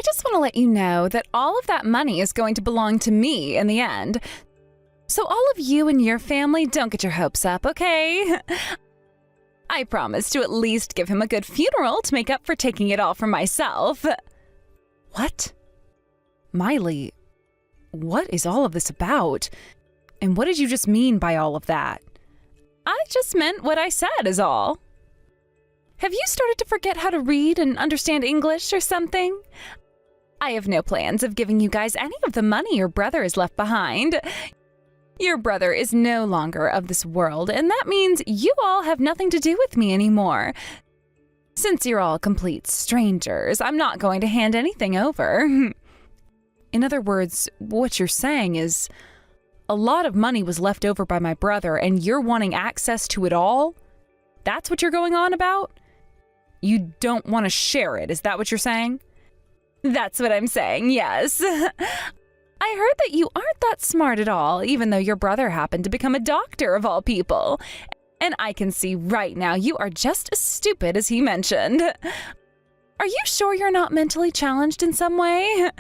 just want to let you know that all of that money is going to belong to me in the end. So all of you and your family, don't get your hopes up, okay? I promise to at least give him a good funeral to make up for taking it all from myself. What? Miley, what is all of this about? And what did you just mean by all of that? I just meant what I said is all. Have you started to forget how to read and understand English or something? I have no plans of giving you guys any of the money your brother has left behind. Your brother is no longer of this world, and that means you all have nothing to do with me anymore. Since you're all complete strangers, I'm not going to hand anything over. In other words, what you're saying is, a lot of money was left over by my brother, and you're wanting access to it all? That's what you're going on about? You don't want to share it, is that what you're saying? That's what I'm saying, yes. I heard that you aren't that smart at all, even though your brother happened to become a doctor of all people. And I can see right now you are just as stupid as he mentioned. Are you sure you're not mentally challenged in some way?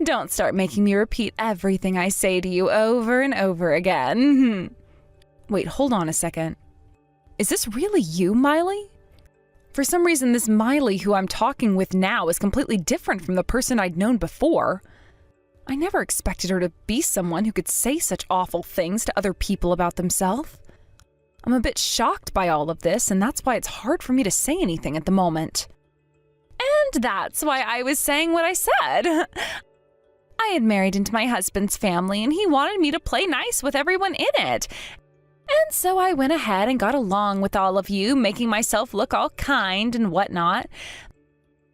Don't start making me repeat everything I say to you over and over again. Wait, hold on a second. Is this really you, Miley? For some reason, this Miley who I'm talking with now is completely different from the person I'd known before. I never expected her to be someone who could say such awful things to other people about themselves. I'm a bit shocked by all of this, and that's why it's hard for me to say anything at the moment. And that's why I was saying what I said. I had married into my husband's family, and he wanted me to play nice with everyone in it. And so I went ahead and got along with all of you, making myself look all kind and whatnot.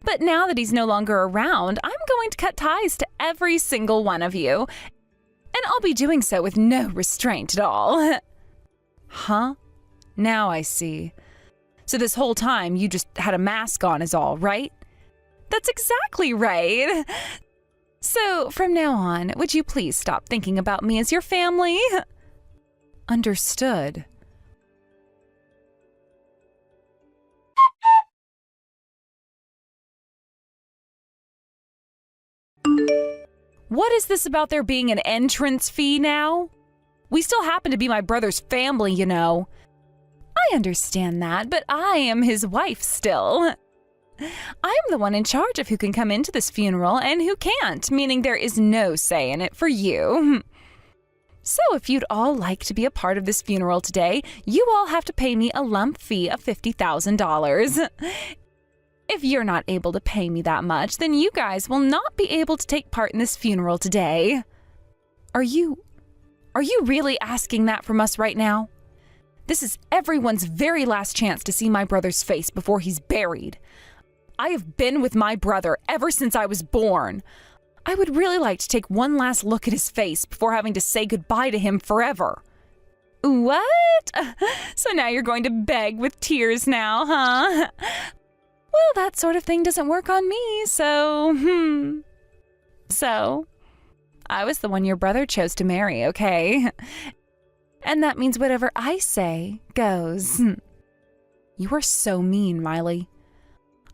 But now that he's no longer around, I'm going to cut ties to every single one of you. And I'll be doing so with no restraint at all. Huh? Now I see. So this whole time you just had a mask on is all, right? That's exactly right. So from now on, would you please stop thinking about me as your family? Understood. What is this about there being an entrance fee now? We still happen to be my brother's family, you know. I understand that, but I am his wife still. I'm the one in charge of who can come into this funeral and who can't, meaning there is no say in it for you. So if you'd all like to be a part of this funeral today, you all have to pay me a lump fee of $50,000. If you're not able to pay me that much, then you guys will not be able to take part in this funeral today. Are you really asking that from us right now? This is everyone's very last chance to see my brother's face before he's buried. I have been with my brother ever since I was born. I would really like to take one last look at his face before having to say goodbye to him forever. What? So now you're going to beg with tears now, huh? Well, that sort of thing doesn't work on me, so, So, I was the one your brother chose to marry, okay? And that means whatever I say goes. You are so mean, Miley.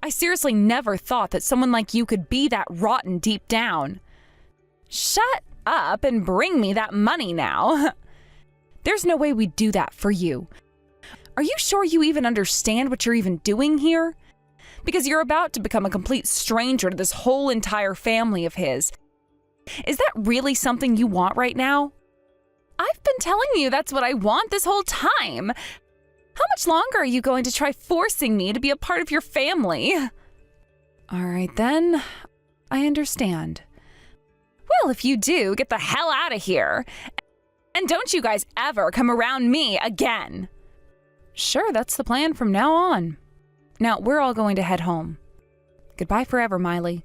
I seriously never thought that someone like you could be that rotten deep down. Shut up and bring me that money now. There's no way we'd do that for you. Are you sure you even understand what you're even doing here? Because you're about to become a complete stranger to this whole entire family of his. Is that really something you want right now? I've been telling you that's what I want this whole time. How much longer are you going to try forcing me to be a part of your family? All right then, I understand. Well, if you do, get the hell out of here. And don't you guys ever come around me again. Sure, that's the plan from now on. Now, we're all going to head home. Goodbye forever, Miley.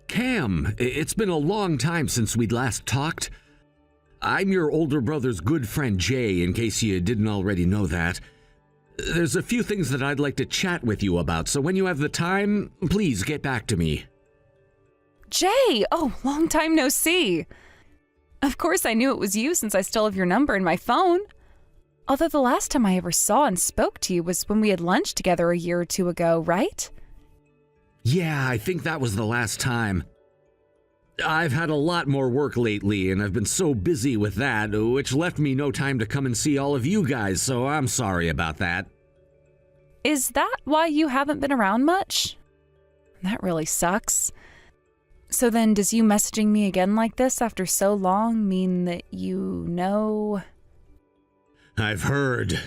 Cam, it's been a long time since we'd last talked. I'm your older brother's good friend Jay, in case you didn't already know that. There's a few things that I'd like to chat with you about, so when you have the time, please get back to me. Jay! Oh, long time no see. Of course I knew it was you since I still have your number in my phone. Although the last time I ever saw and spoke to you was when we had lunch together a year or two ago, right? Yeah, I think that was the last time. I've had a lot more work lately, and I've been so busy with that, which left me no time to come and see all of you guys, so I'm sorry about that. Is that why you haven't been around much? That really sucks. So then, does you messaging me again like this after so long mean that you know? I've heard.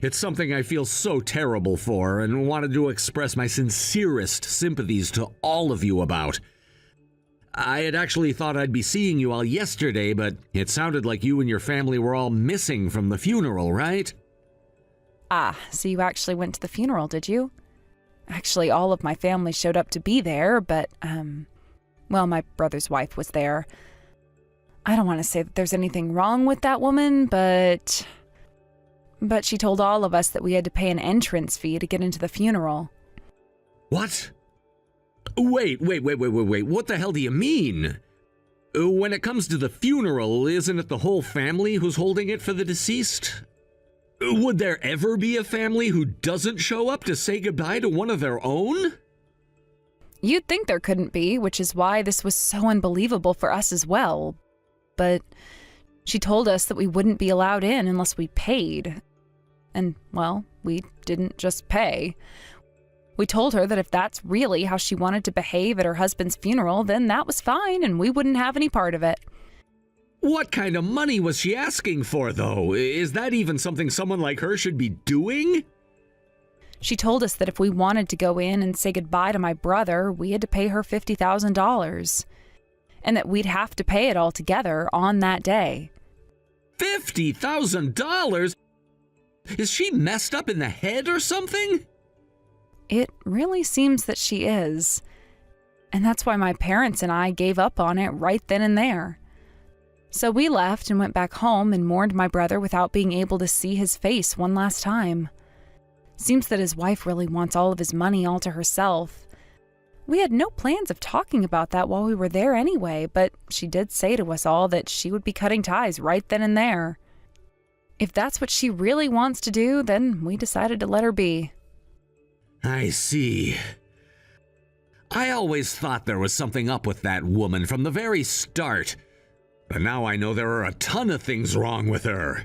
It's something I feel so terrible for and wanted to express my sincerest sympathies to all of you about. I had actually thought I'd be seeing you all yesterday, but it sounded like you and your family were all missing from the funeral, right? Ah, so you actually went to the funeral, did you? Actually, all of my family showed up to be there, but, well, my brother's wife was there. I don't want to say that there's anything wrong with that woman, but she told all of us that we had to pay an entrance fee to get into the funeral. What? Wait. What the hell do you mean? When it comes to the funeral, isn't it the whole family who's holding it for the deceased? Would there ever be a family who doesn't show up to say goodbye to one of their own? You'd think there couldn't be, which is why this was so unbelievable for us as well. But she told us that we wouldn't be allowed in unless we paid. And, well, we didn't just pay. We told her that if that's really how she wanted to behave at her husband's funeral, then that was fine and we wouldn't have any part of it. What kind of money was she asking for, though? Is that even something someone like her should be doing? She told us that if we wanted to go in and say goodbye to my brother, we had to pay her $50,000. And that we'd have to pay it all together on that day. $50,000? Is she messed up in the head or something? It really seems that she is. And that's why my parents and I gave up on it right then and there. So we left and went back home and mourned my brother without being able to see his face one last time. Seems that his wife really wants all of his money all to herself. We had no plans of talking about that while we were there anyway, but she did say to us all that she would be cutting ties right then and there. If that's what she really wants to do, then we decided to let her be. I see. I always thought there was something up with that woman from the very start. But now I know there are a ton of things wrong with her.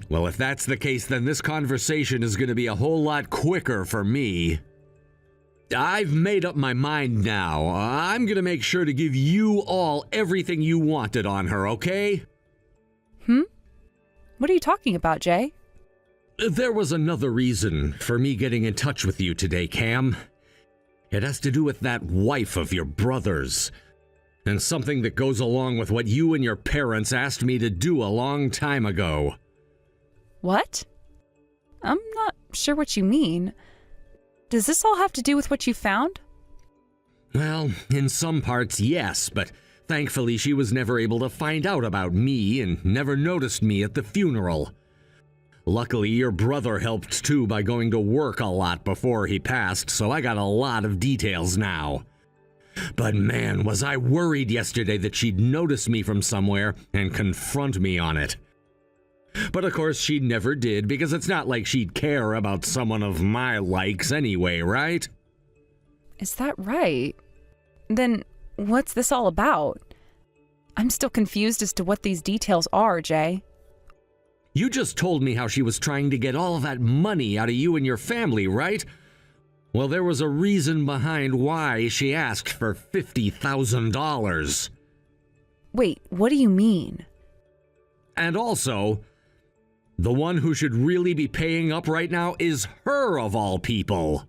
Well, if that's the case, then this conversation is going to be a whole lot quicker for me. I've made up my mind now. I'm going to make sure to give you all everything you wanted on her, okay? What are you talking about, Jay? There was another reason for me getting in touch with you today, Cam. It has to do with that wife of your brother's. And something that goes along with what you and your parents asked me to do a long time ago. What? I'm not sure what you mean. Does this all have to do with what you found? Well, in some parts, yes, but thankfully she was never able to find out about me and never noticed me at the funeral. Luckily, your brother helped too by going to work a lot before he passed, so I got a lot of details now. But man, was I worried yesterday that she'd notice me from somewhere and confront me on it. But of course she never did, because it's not like she'd care about someone of my likes anyway, right? Is that right? Then what's this all about? I'm still confused as to what these details are, Jay. You just told me how she was trying to get all of that money out of you and your family, right? Well, there was a reason behind why she asked for $50,000. Wait, what do you mean? And also, the one who should really be paying up right now is her of all people.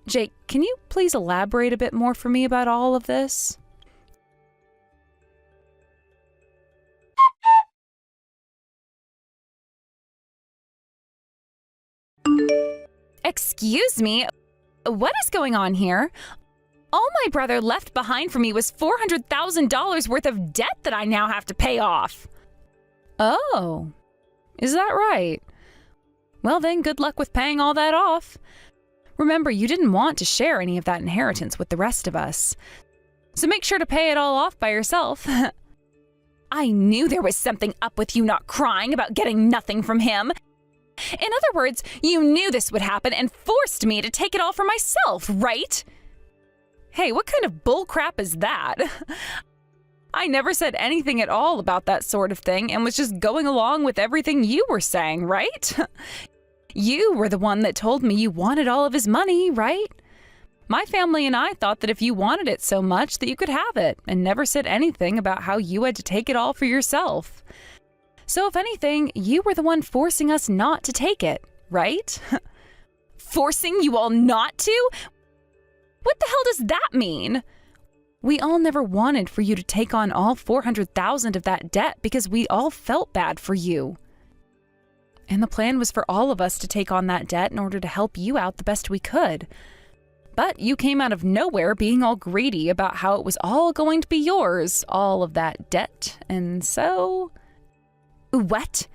Jake, can you please elaborate a bit more for me about all of this? Excuse me? What is going on here? All my brother left behind for me was $400,000 worth of debt that I now have to pay off. Oh, is that right? Well then, good luck with paying all that off. Remember, you didn't want to share any of that inheritance with the rest of us. So make sure to pay it all off by yourself. I knew there was something up with you not crying about getting nothing from him. In other words, you knew this would happen and forced me to take it all for myself, right? Hey, what kind of bullcrap is that? I never said anything at all about that sort of thing and was just going along with everything you were saying, right? You were the one that told me you wanted all of his money, right? My family and I thought that if you wanted it so much that you could have it, and never said anything about how you had to take it all for yourself. So if anything, you were the one forcing us not to take it, right? Forcing you all not to? What the hell does that mean? We all never wanted for you to take on all $400,000 of that debt because we all felt bad for you. And the plan was for all of us to take on that debt in order to help you out the best we could. But you came out of nowhere being all greedy about how it was all going to be yours, all of that debt, and so... What?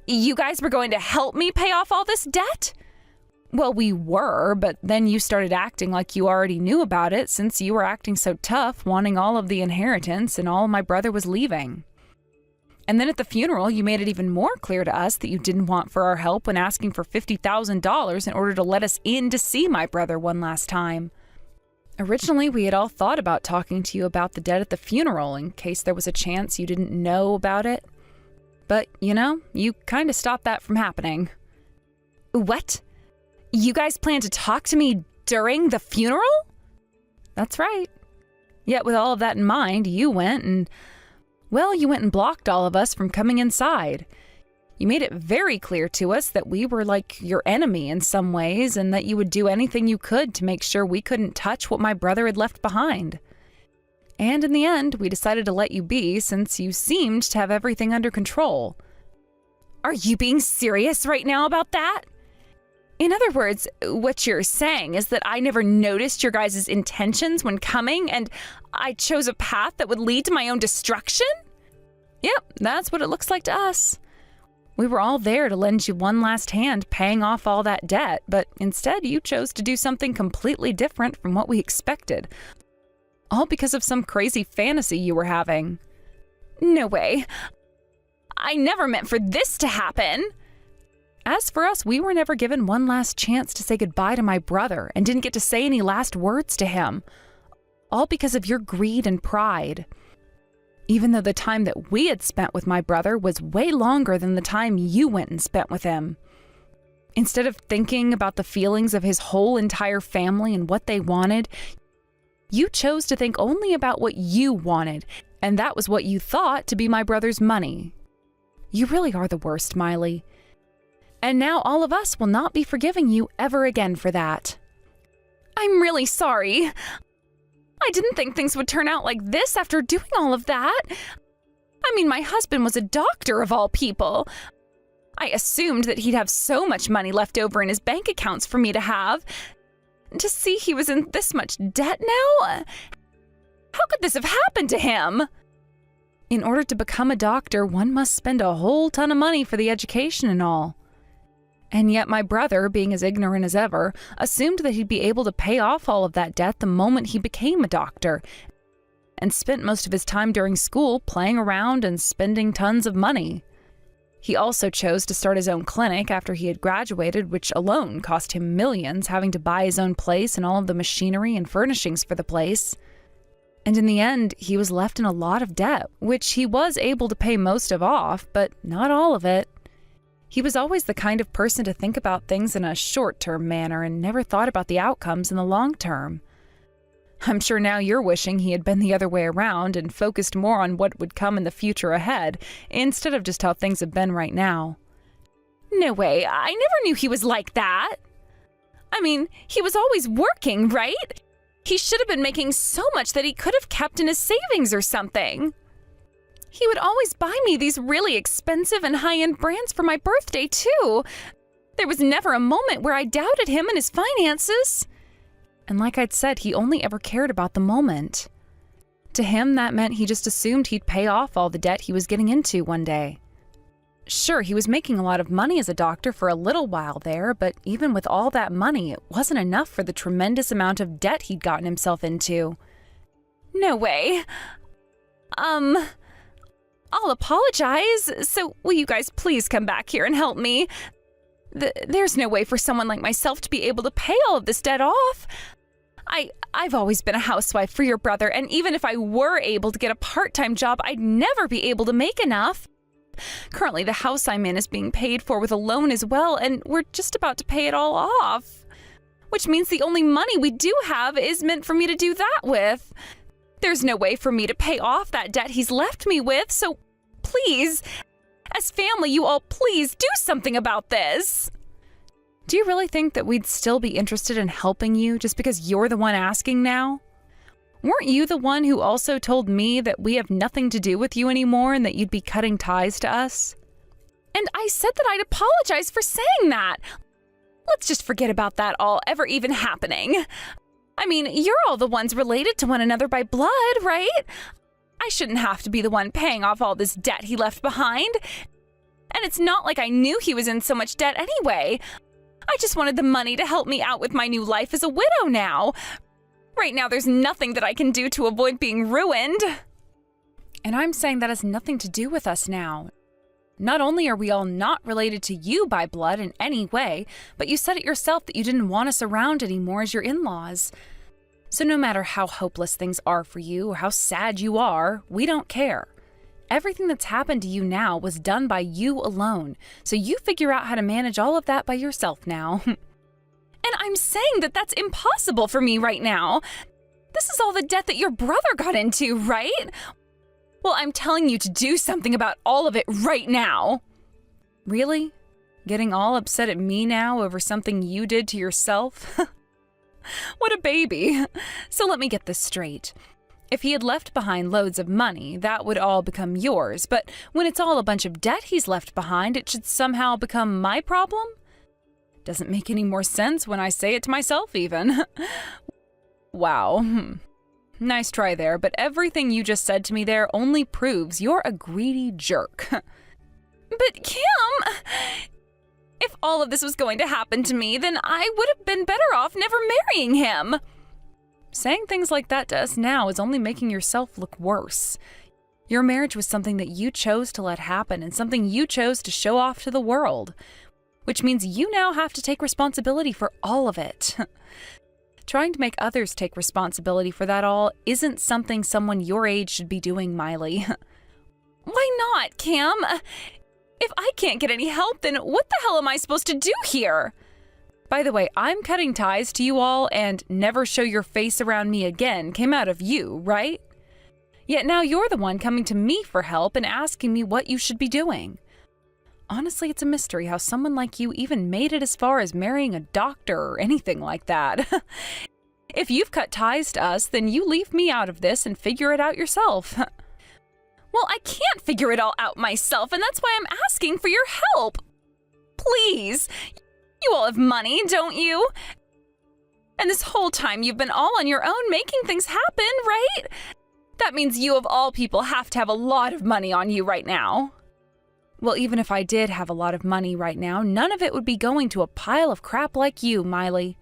You guys were going to help me pay off all this debt? Well, we were, but then you started acting like you already knew about it since you were acting so tough, wanting all of the inheritance and all my brother was leaving. And then at the funeral, you made it even more clear to us that you didn't want for our help when asking for $50,000 in order to let us in to see my brother one last time. Originally, we had all thought about talking to you about the debt at the funeral in case there was a chance you didn't know about it. But, you kind of stopped that from happening. What? You guys plan to talk to me during the funeral? That's right. Yet with all of that in mind, you went and blocked all of us from coming inside. You made it very clear to us that we were like your enemy in some ways and that you would do anything you could to make sure we couldn't touch what my brother had left behind. And in the end, we decided to let you be since you seemed to have everything under control. Are you being serious right now about that? In other words, what you're saying is that I never noticed your guys' intentions when coming and I chose a path that would lead to my own destruction? Yep, that's what it looks like to us. We were all there to lend you one last hand paying off all that debt, but instead you chose to do something completely different from what we expected. All because of some crazy fantasy you were having. No way. I never meant for this to happen. As for us, we were never given one last chance to say goodbye to my brother and didn't get to say any last words to him. All because of your greed and pride. Even though the time that we had spent with my brother was way longer than the time you went and spent with him. Instead of thinking about the feelings of his whole entire family and what they wanted, you chose to think only about what you wanted, and that was what you thought to be my brother's money. You really are the worst, Miley. And now all of us will not be forgiving you ever again for that. I'm really sorry. I didn't think things would turn out like this after doing all of that. I mean, my husband was a doctor of all people. I assumed that he'd have so much money left over in his bank accounts for me to have. To see he was in this much debt now? How could this have happened to him? In order to become a doctor, one must spend a whole ton of money for the education and all. And yet my brother, being as ignorant as ever, assumed that he'd be able to pay off all of that debt the moment he became a doctor, and spent most of his time during school playing around and spending tons of money. He also chose to start his own clinic after he had graduated, which alone cost him millions, having to buy his own place and all of the machinery and furnishings for the place. And in the end, he was left in a lot of debt, which he was able to pay most of off, but not all of it. He was always the kind of person to think about things in a short-term manner and never thought about the outcomes in the long term. I'm sure now you're wishing he had been the other way around and focused more on what would come in the future ahead, instead of just how things have been right now. No way, I never knew he was like that. I mean, he was always working, right? He should have been making so much that he could have kept in his savings or something. He would always buy me these really expensive and high-end brands for my birthday, too. There was never a moment where I doubted him and his finances. And like I'd said, he only ever cared about the moment. To him, that meant he just assumed he'd pay off all the debt he was getting into one day. Sure, he was making a lot of money as a doctor for a little while there, but even with all that money, it wasn't enough for the tremendous amount of debt he'd gotten himself into. No way. I'll apologize. So will you guys please come back here and help me? There's no way for someone like myself to be able to pay all of this debt off. I've always been a housewife for your brother, and even if I were able to get a part-time job, I'd never be able to make enough. Currently, the house I'm in is being paid for with a loan as well, and we're just about to pay it all off. Which means the only money we do have is meant for me to do that with. There's no way for me to pay off that debt he's left me with, so please, as family, you all please do something about this. Do you really think that we'd still be interested in helping you just because you're the one asking now? Weren't you the one who also told me that we have nothing to do with you anymore and that you'd be cutting ties to us? And I said that I'd apologize for saying that. Let's just forget about that all ever even happening. I mean, you're all the ones related to one another by blood, right? I shouldn't have to be the one paying off all this debt he left behind. And it's not like I knew he was in so much debt anyway. I just wanted the money to help me out with my new life as a widow now. Right now, there's nothing that I can do to avoid being ruined. And I'm saying that has nothing to do with us now. Not only are we all not related to you by blood in any way, but you said it yourself that you didn't want us around anymore as your in-laws. So no matter how hopeless things are for you or how sad you are, we don't care. Everything that's happened to you now was done by you alone, so you figure out how to manage all of that by yourself now. And I'm saying that that's impossible for me right now. This is all the debt that your brother got into, right? Well, I'm telling you to do something about all of it right now. Really? Getting all upset at me now over something you did to yourself? What a baby. So let me get this straight. If he had left behind loads of money, that would all become yours. But when it's all a bunch of debt he's left behind, it should somehow become my problem? Doesn't make any more sense when I say it to myself, even. Wow. Nice try there, but everything you just said to me there only proves you're a greedy jerk. But Kim, if all of this was going to happen to me, then I would have been better off never marrying him. Saying things like that to us now is only making yourself look worse. Your marriage was something that you chose to let happen and something you chose to show off to the world, which means you now have to take responsibility for all of it. Trying to make others take responsibility for that all isn't something someone your age should be doing, Miley. Why not, Kim? If I can't get any help, then what the hell am I supposed to do here? By the way, I'm cutting ties to you all, and never show your face around me again came out of you, right? Yet now you're the one coming to me for help and asking me what you should be doing. Honestly, it's a mystery how someone like you even made it as far as marrying a doctor or anything like that. If you've cut ties to us, then you leave me out of this and figure it out yourself. Well, I can't figure it all out myself, and that's why I'm asking for your help. Please. You all have money, don't you? And this whole time you've been all on your own making things happen, right? That means you of all people have to have a lot of money on you right now. Well, even if I did have a lot of money right now, none of it would be going to a pile of crap like you, Miley.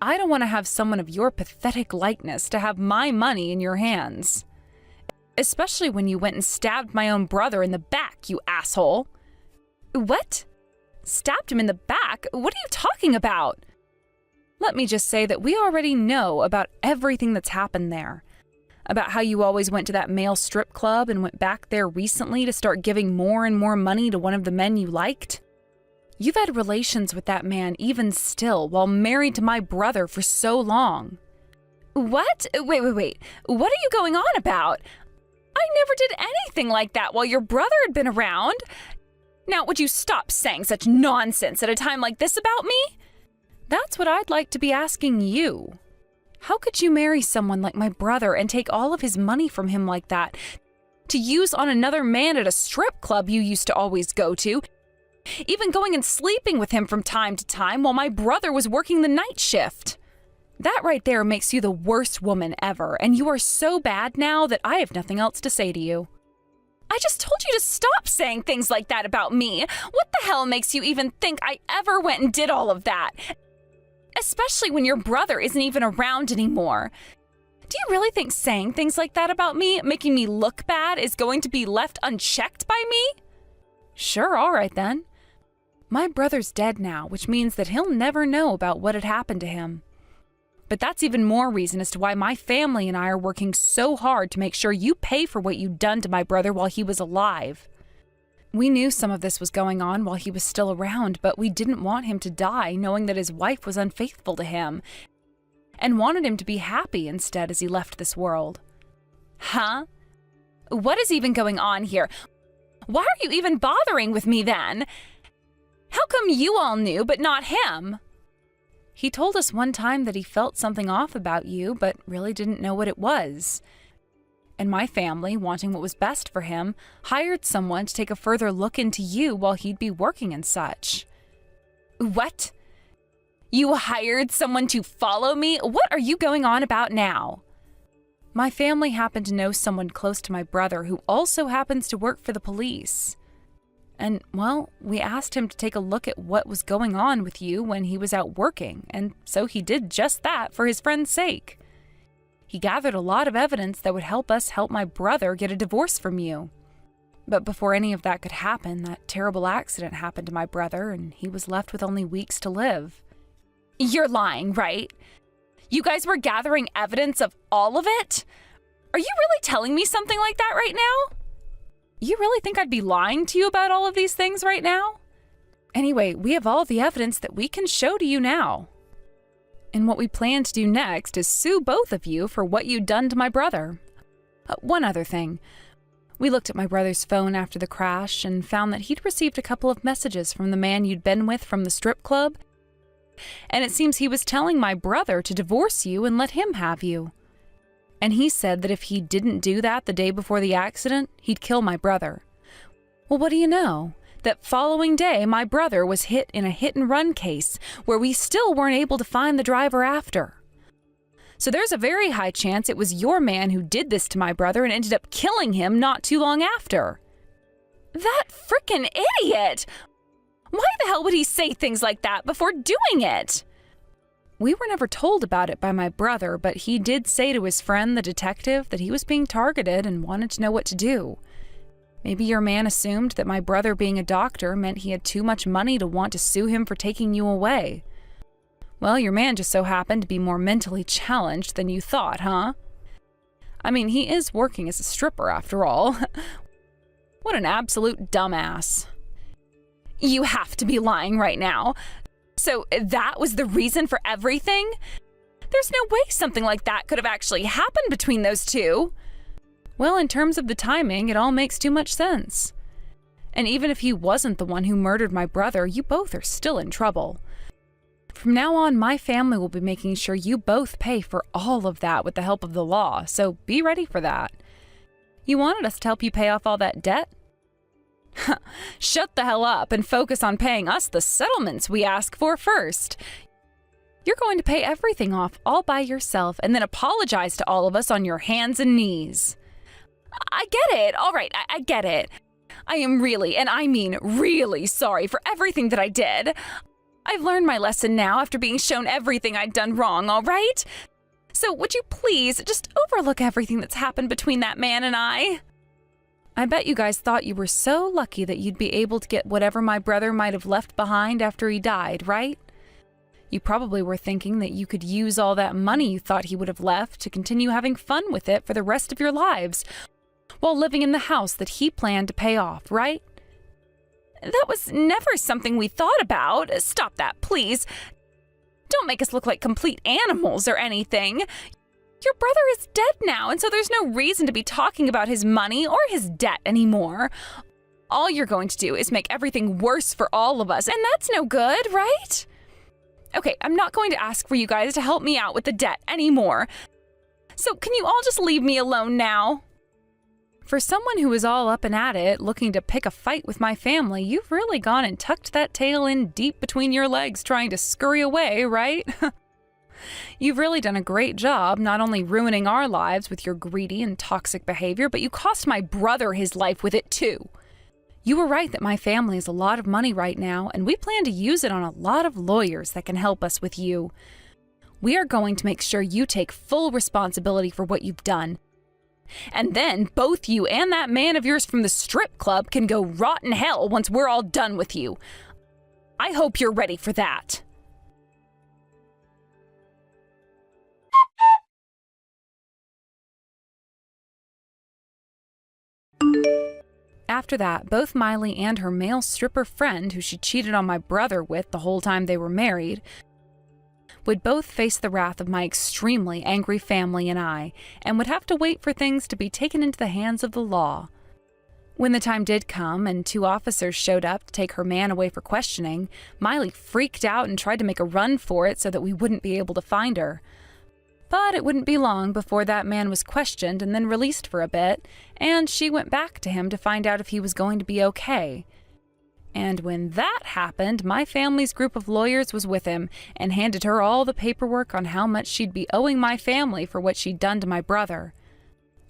I don't want to have someone of your pathetic likeness to have my money in your hands. Especially when you went and stabbed my own brother in the back, you asshole. What? Stabbed him in the back? What are you talking about? Let me just say that we already know about everything that's happened there. About how you always went to that male strip club and went back there recently to start giving more and more money to one of the men you liked. You've had relations with that man even still while married to my brother for so long. What? Wait. What are you going on about? I never did anything like that while your brother had been around. Now, would you stop saying such nonsense at a time like this about me? That's what I'd like to be asking you. How could you marry someone like my brother and take all of his money from him like that to use on another man at a strip club you used to always go to, even going and sleeping with him from time to time while my brother was working the night shift? That right there makes you the worst woman ever, and you are so bad now that I have nothing else to say to you. I just told you to stop saying things like that about me. What the hell makes you even think I ever went and did all of that? Especially when your brother isn't even around anymore. Do you really think saying things like that about me, making me look bad, is going to be left unchecked by me? Sure, all right then. My brother's dead now, which means that he'll never know about what had happened to him. But that's even more reason as to why my family and I are working so hard to make sure you pay for what you'd done to my brother while he was alive. We knew some of this was going on while he was still around, but we didn't want him to die knowing that his wife was unfaithful to him, and wanted him to be happy instead as he left this world. Huh? What is even going on here? Why are you even bothering with me then? How come you all knew but not him? He told us one time that he felt something off about you, but really didn't know what it was. And my family, wanting what was best for him, hired someone to take a further look into you while he'd be working and such. What? You hired someone to follow me? What are you going on about now? My family happened to know someone close to my brother who also happens to work for the police. And, well, we asked him to take a look at what was going on with you when he was out working, and so he did just that for his friend's sake. He gathered a lot of evidence that would help us help my brother get a divorce from you. But before any of that could happen, that terrible accident happened to my brother, and he was left with only weeks to live. You're lying, right? You guys were gathering evidence of all of it? Are you really telling me something like that right now? You really think I'd be lying to you about all of these things right now? Anyway, we have all the evidence that we can show to you now. And what we plan to do next is sue both of you for what you'd done to my brother. One other thing. We looked at my brother's phone after the crash and found that he'd received a couple of messages from the man you'd been with from the strip club. And it seems he was telling my brother to divorce you and let him have you. And he said that if he didn't do that the day before the accident, he'd kill my brother. Well, what do you know? That following day, my brother was hit in a hit-and-run case where we still weren't able to find the driver after. So there's a very high chance it was your man who did this to my brother and ended up killing him not too long after. That frickin' idiot! Why the hell would he say things like that before doing it? We were never told about it by my brother, but he did say to his friend, the detective, that he was being targeted and wanted to know what to do. Maybe your man assumed that my brother being a doctor meant he had too much money to want to sue him for taking you away. Well, your man just so happened to be more mentally challenged than you thought, huh? I mean, he is working as a stripper after all. What an absolute dumbass. You have to be lying right now. So that was the reason for everything? There's no way something like that could have actually happened between those two. Well, in terms of the timing, it all makes too much sense. And even if he wasn't the one who murdered my brother, you both are still in trouble. From now on, my family will be making sure you both pay for all of that with the help of the law, so be ready for that. You wanted us to help you pay off all that debt? Shut the hell up and focus on paying us the settlements we ask for first. You're going to pay everything off all by yourself and then apologize to all of us on your hands and knees. I get it. All right, I get it. I am really, and I mean really sorry for everything that I did. I've learned my lesson now after being shown everything I'd done wrong, all right? So would you please just overlook everything that's happened between that man and I? I bet you guys thought you were so lucky that you'd be able to get whatever my brother might have left behind after he died, right? You probably were thinking that you could use all that money you thought he would have left to continue having fun with it for the rest of your lives, while living in the house that he planned to pay off, right? That was never something we thought about. Stop that, please. Don't make us look like complete animals or anything. Your brother is dead now, and so there's no reason to be talking about his money or his debt anymore. All you're going to do is make everything worse for all of us, and that's no good, right? Okay, I'm not going to ask for you guys to help me out with the debt anymore. So can you all just leave me alone now? For someone who is all up and at it, looking to pick a fight with my family, you've really gone and tucked that tail in deep between your legs trying to scurry away, right? You've really done a great job not only ruining our lives with your greedy and toxic behavior, but you cost my brother his life with it too. You were right that my family has a lot of money right now, and we plan to use it on a lot of lawyers that can help us with you. We are going to make sure you take full responsibility for what you've done. And then both you and that man of yours from the strip club can go rot in hell once we're all done with you. I hope you're ready for that. After that, both Miley and her male stripper friend, who she cheated on my brother with the whole time they were married, would both face the wrath of my extremely angry family and I, and would have to wait for things to be taken into the hands of the law. When the time did come and 2 officers showed up to take her man away for questioning, Miley freaked out and tried to make a run for it so that we wouldn't be able to find her. But it wouldn't be long before that man was questioned and then released for a bit, and she went back to him to find out if he was going to be okay. And when that happened, my family's group of lawyers was with him and handed her all the paperwork on how much she'd be owing my family for what she'd done to my brother.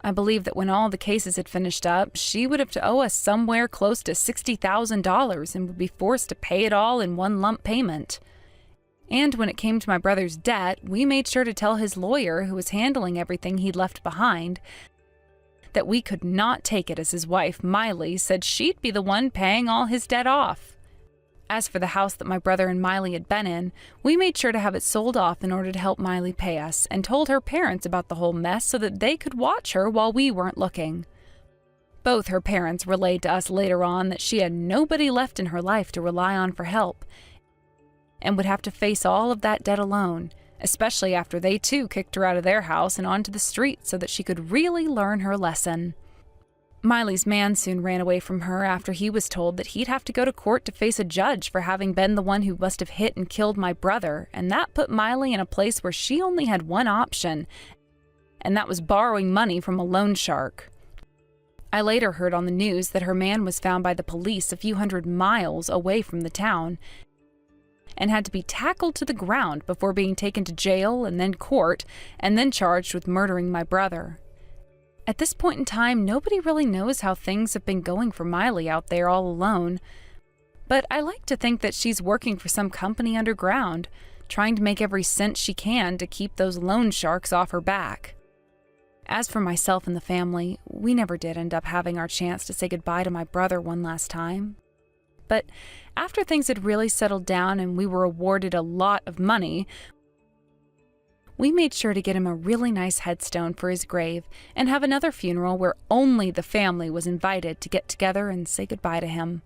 I believe that when all the cases had finished up, she would have to owe us somewhere close to $60,000 and would be forced to pay it all in one lump payment. And when it came to my brother's debt, we made sure to tell his lawyer, who was handling everything he'd left behind, that we could not take it as his wife, Miley, said she'd be the one paying all his debt off. As for the house that my brother and Miley had been in, we made sure to have it sold off in order to help Miley pay us, and told her parents about the whole mess so that they could watch her while we weren't looking. Both her parents relayed to us later on that she had nobody left in her life to rely on for help, and would have to face all of that debt alone, especially after they too kicked her out of their house and onto the street so that she could really learn her lesson. Miley's man soon ran away from her after he was told that he'd have to go to court to face a judge for having been the one who must have hit and killed my brother, and that put Miley in a place where she only had one option, and that was borrowing money from a loan shark. I later heard on the news that her man was found by the police a few hundred miles away from the town, and had to be tackled to the ground before being taken to jail and then court, and then charged with murdering my brother. At this point in time, nobody really knows how things have been going for Miley out there all alone, but I like to think that she's working for some company underground, trying to make every cent she can to keep those loan sharks off her back. As for myself and the family, we never did end up having our chance to say goodbye to my brother one last time. But after things had really settled down and we were awarded a lot of money, we made sure to get him a really nice headstone for his grave and have another funeral where only the family was invited to get together and say goodbye to him.